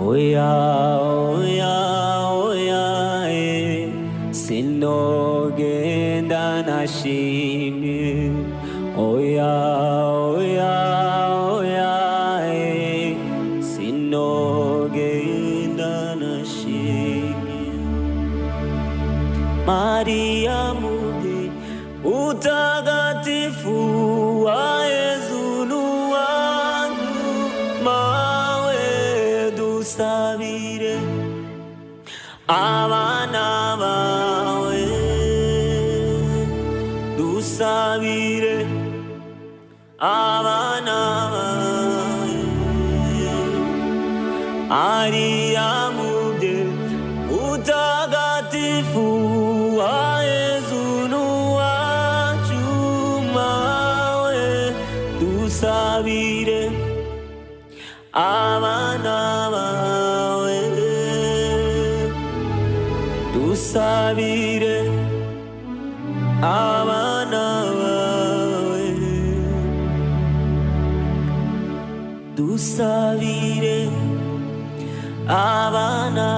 oya oya oya sinogenda nashimye oya oya oya sinogenda nashimye Maria mude utagatifu wa Yesu wanyu mawe dusabire abana bawe dusabire abana bawe Maria mude utagatifu wa Yesu wacu mawe dusabire abana bawe dusabire abana bawe dusabire abana